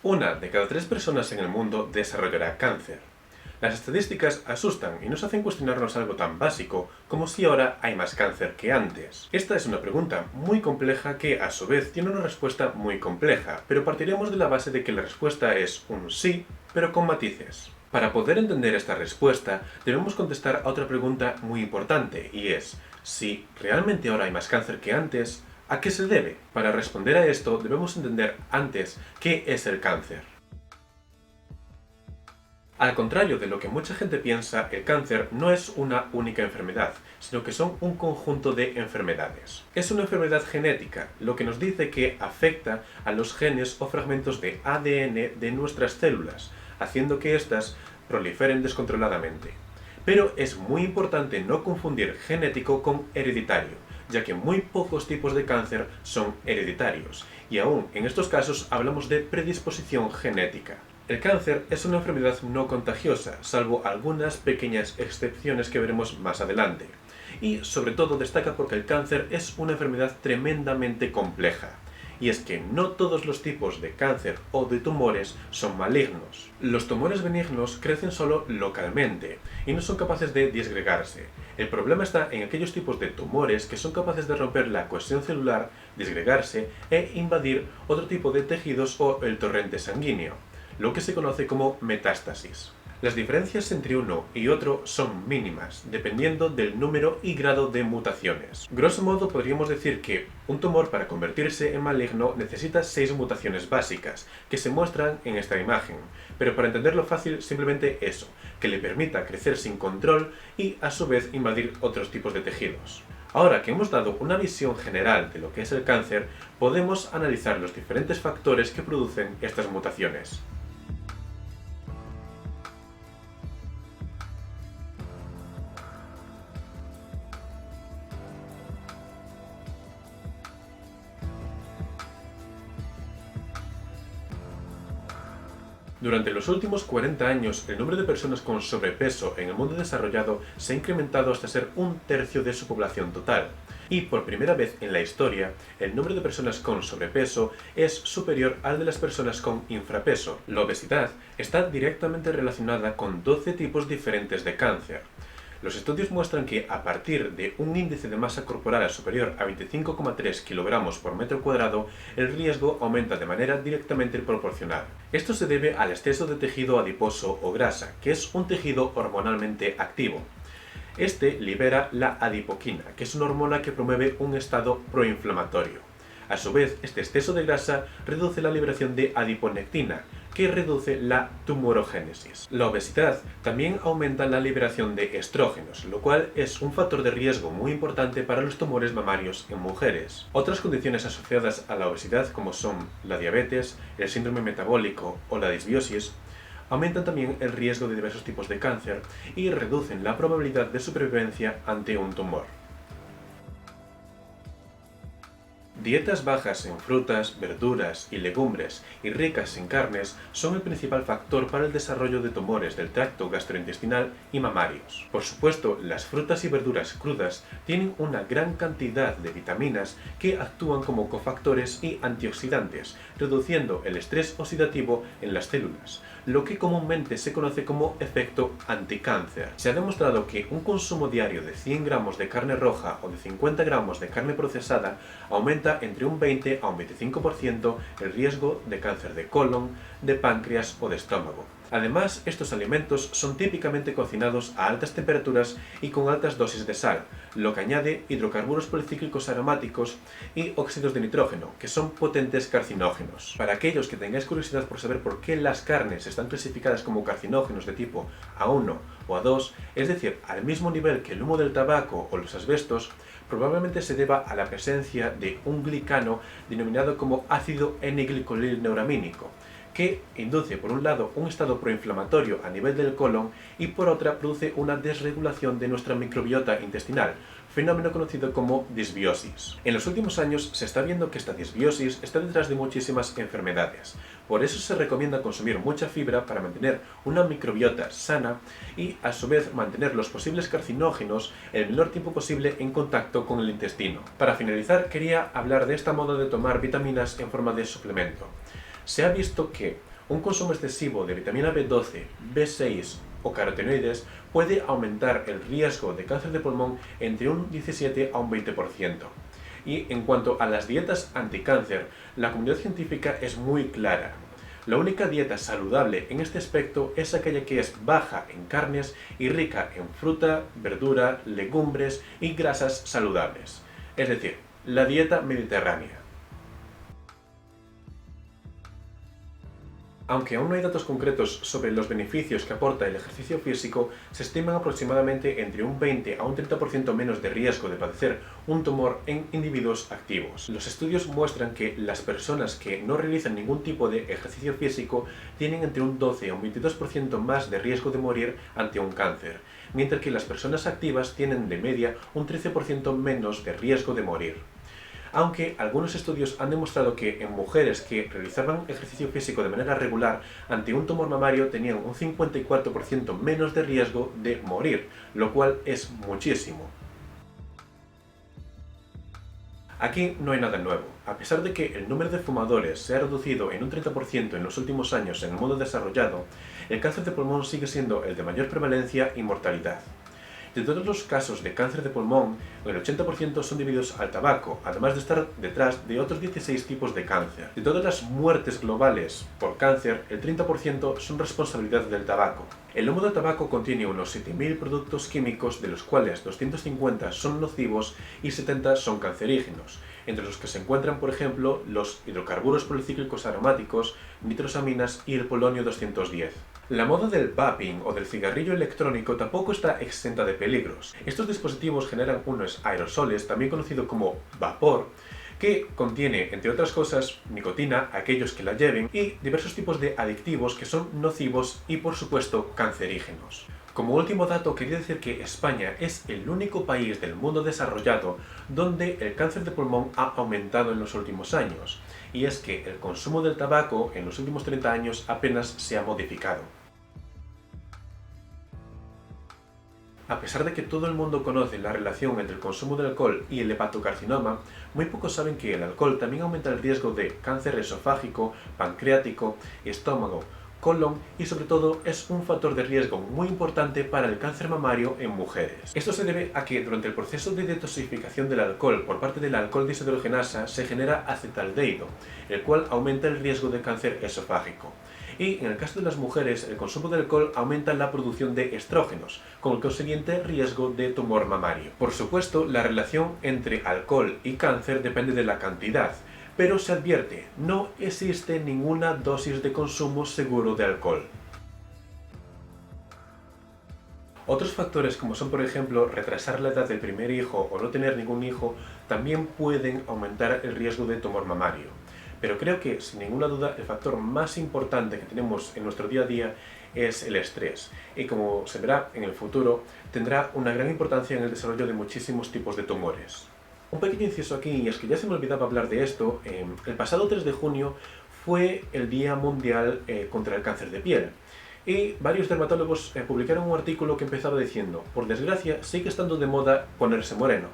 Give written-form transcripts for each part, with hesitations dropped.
Una de cada 3 personas en el mundo desarrollará cáncer. Las estadísticas asustan y nos hacen cuestionarnos algo tan básico como si ahora hay más cáncer que antes. Esta es una pregunta muy compleja que a su vez tiene una respuesta muy compleja, pero partiremos de la base de que la respuesta es un sí, pero con matices. Para poder entender esta respuesta, debemos contestar a otra pregunta muy importante, y es, si realmente ahora hay más cáncer que antes, ¿a qué se debe? Para responder a esto debemos entender antes qué es el cáncer. Al contrario de lo que mucha gente piensa, el cáncer no es una única enfermedad, sino que son un conjunto de enfermedades. Es una enfermedad genética, lo que nos dice que afecta a los genes o fragmentos de ADN de nuestras células, haciendo que éstas proliferen descontroladamente. Pero es muy importante no confundir genético con hereditario, ya que muy pocos tipos de cáncer son hereditarios, y aún en estos casos hablamos de predisposición genética. El cáncer es una enfermedad no contagiosa, salvo algunas pequeñas excepciones que veremos más adelante. Y sobre todo destaca porque el cáncer es una enfermedad tremendamente compleja. Y es que no todos los tipos de cáncer o de tumores son malignos. Los tumores benignos crecen solo localmente y no son capaces de disgregarse. El problema está en aquellos tipos de tumores que son capaces de romper la cohesión celular, disgregarse e invadir otro tipo de tejidos o el torrente sanguíneo, lo que se conoce como metástasis. Las diferencias entre uno y otro son mínimas, dependiendo del número y grado de mutaciones. Grosso modo podríamos decir que un tumor para convertirse en maligno necesita 6 mutaciones básicas, que se muestran en esta imagen, pero para entenderlo fácil simplemente eso, que le permita crecer sin control y a su vez invadir otros tipos de tejidos. Ahora que hemos dado una visión general de lo que es el cáncer, podemos analizar los diferentes factores que producen estas mutaciones. Durante los últimos 40 años, el número de personas con sobrepeso en el mundo desarrollado se ha incrementado hasta ser 1/3 de su población total. Y por primera vez en la historia, el número de personas con sobrepeso es superior al de las personas con infrapeso. La obesidad está directamente relacionada con 12 tipos diferentes de cáncer. Los estudios muestran que a partir de un índice de masa corporal superior a 25,3 kilogramos por metro cuadrado, el riesgo aumenta de manera directamente proporcional. Esto se debe al exceso de tejido adiposo o grasa, que es un tejido hormonalmente activo. Este libera la adipoquina, que es una hormona que promueve un estado proinflamatorio. A su vez, este exceso de grasa reduce la liberación de adiponectina, que reduce la tumorogénesis. La obesidad también aumenta la liberación de estrógenos, lo cual es un factor de riesgo muy importante para los tumores mamarios en mujeres. Otras condiciones asociadas a la obesidad, como son la diabetes, el síndrome metabólico o la disbiosis, aumentan también el riesgo de diversos tipos de cáncer y reducen la probabilidad de supervivencia ante un tumor. Dietas bajas en frutas, verduras y legumbres y ricas en carnes son el principal factor para el desarrollo de tumores del tracto gastrointestinal y mamarios. Por supuesto, las frutas y verduras crudas tienen una gran cantidad de vitaminas que actúan como cofactores y antioxidantes, reduciendo el estrés oxidativo en las células, lo que comúnmente se conoce como efecto anticáncer. Se ha demostrado que un consumo diario de 100 gramos de carne roja o de 50 gramos de carne procesada aumenta entre un 20 a un 25% el riesgo de cáncer de colon, de páncreas o de estómago. Además, estos alimentos son típicamente cocinados a altas temperaturas y con altas dosis de sal, lo que añade hidrocarburos policíclicos aromáticos y óxidos de nitrógeno, que son potentes carcinógenos. Para aquellos que tengáis curiosidad por saber por qué las carnes están clasificadas como carcinógenos de tipo A1 o A2, es decir, al mismo nivel que el humo del tabaco o los asbestos, probablemente se deba a la presencia de un glicano denominado como ácido N-glicolineuramínico, que induce por un lado un estado proinflamatorio a nivel del colon y por otra produce una desregulación de nuestra microbiota intestinal, fenómeno conocido como disbiosis. En los últimos años se está viendo que esta disbiosis está detrás de muchísimas enfermedades. Por eso se recomienda consumir mucha fibra para mantener una microbiota sana y a su vez mantener los posibles carcinógenos el menor tiempo posible en contacto con el intestino. Para finalizar, quería hablar de esta moda de tomar vitaminas en forma de suplemento. Se ha visto que Un consumo excesivo de vitamina B12, B6 o carotenoides puede aumentar el riesgo de cáncer de pulmón entre un 17 a un 20%. Y en cuanto a las dietas anticáncer, la comunidad científica es muy clara. La única dieta saludable en este aspecto es aquella que es baja en carnes y rica en fruta, verdura, legumbres y grasas saludables. Es decir, la dieta mediterránea. Aunque aún no hay datos concretos sobre los beneficios que aporta el ejercicio físico, se estiman aproximadamente entre un 20 a un 30% menos de riesgo de padecer un tumor en individuos activos. Los estudios muestran que las personas que no realizan ningún tipo de ejercicio físico tienen entre un 12 a un 22% más de riesgo de morir ante un cáncer, mientras que las personas activas tienen de media un 13% menos de riesgo de morir. Aunque algunos estudios han demostrado que en mujeres que realizaban ejercicio físico de manera regular ante un tumor mamario tenían un 54% menos de riesgo de morir, lo cual es muchísimo. Aquí no hay nada nuevo. A pesar de que el número de fumadores se ha reducido en un 30% en los últimos años en el mundo desarrollado, el cáncer de pulmón sigue siendo el de mayor prevalencia y mortalidad. De todos los casos de cáncer de pulmón, el 80% son debidos al tabaco, además de estar detrás de otros 16 tipos de cáncer. De todas las muertes globales por cáncer, el 30% son responsabilidad del tabaco. El humo del tabaco contiene unos 7.000 productos químicos, de los cuales 250 son nocivos y 70 son cancerígenos, entre los que se encuentran, por ejemplo, los hidrocarburos policíclicos aromáticos, nitrosaminas y el polonio 210. La moda del vaping o del cigarrillo electrónico tampoco está exenta de peligros. Estos dispositivos generan unos aerosoles, también conocido como vapor, que contiene, entre otras cosas, nicotina, aquellos que la lleven, y diversos tipos de adictivos que son nocivos y, por supuesto, cancerígenos. Como último dato, quería decir que España es el único país del mundo desarrollado donde el cáncer de pulmón ha aumentado en los últimos años, y es que el consumo del tabaco en los últimos 30 años apenas se ha modificado. A pesar de que todo el mundo conoce la relación entre el consumo de alcohol y el hepatocarcinoma, muy pocos saben que el alcohol también aumenta el riesgo de cáncer esofágico, pancreático, estómago, colon y sobre todo es un factor de riesgo muy importante para el cáncer mamario en mujeres. Esto se debe a que durante el proceso de detoxificación del alcohol por parte de la alcohol deshidrogenasa se genera acetaldehído, el cual aumenta el riesgo de cáncer esofágico. Y en el caso de las mujeres, el consumo de alcohol aumenta la producción de estrógenos, con el consiguiente riesgo de tumor mamario. Por supuesto, la relación entre alcohol y cáncer depende de la cantidad, pero se advierte, no existe ninguna dosis de consumo seguro de alcohol. Otros factores, como son por ejemplo retrasar la edad del primer hijo o no tener ningún hijo, también pueden aumentar el riesgo de tumor mamario. Pero creo que, sin ninguna duda, el factor más importante que tenemos en nuestro día a día es el estrés. Y como se verá en el futuro, tendrá una gran importancia en el desarrollo de muchísimos tipos de tumores. Un pequeño inciso aquí, y es que ya se me olvidaba hablar de esto, el pasado 3 de junio fue el Día Mundial contra el Cáncer de Piel. Y varios dermatólogos publicaron un artículo que empezaba diciendo: por desgracia, sigue estando de moda ponerse moreno.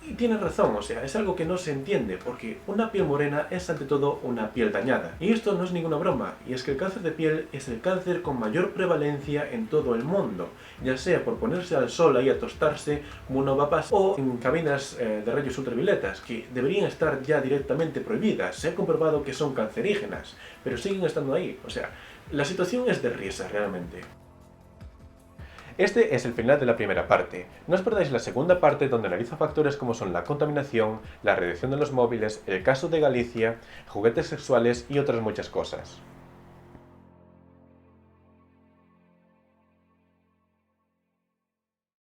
Y tienen razón, o sea, es algo que no se entiende, porque una piel morena es ante todo una piel dañada. Y esto no es ninguna broma, y es que el cáncer de piel es el cáncer con mayor prevalencia en todo el mundo, ya sea por ponerse al sol ahí a tostarse como una uva pasa, o en cabinas de rayos ultravioletas, que deberían estar ya directamente prohibidas. Se ha comprobado que son cancerígenas, pero siguen estando ahí, o sea, la situación es de risa realmente. Este es el final de la primera parte. No os perdáis la segunda parte, donde analizo factores como son la contaminación, la radiación de los móviles, el caso de Galicia, juguetes sexuales y otras muchas cosas.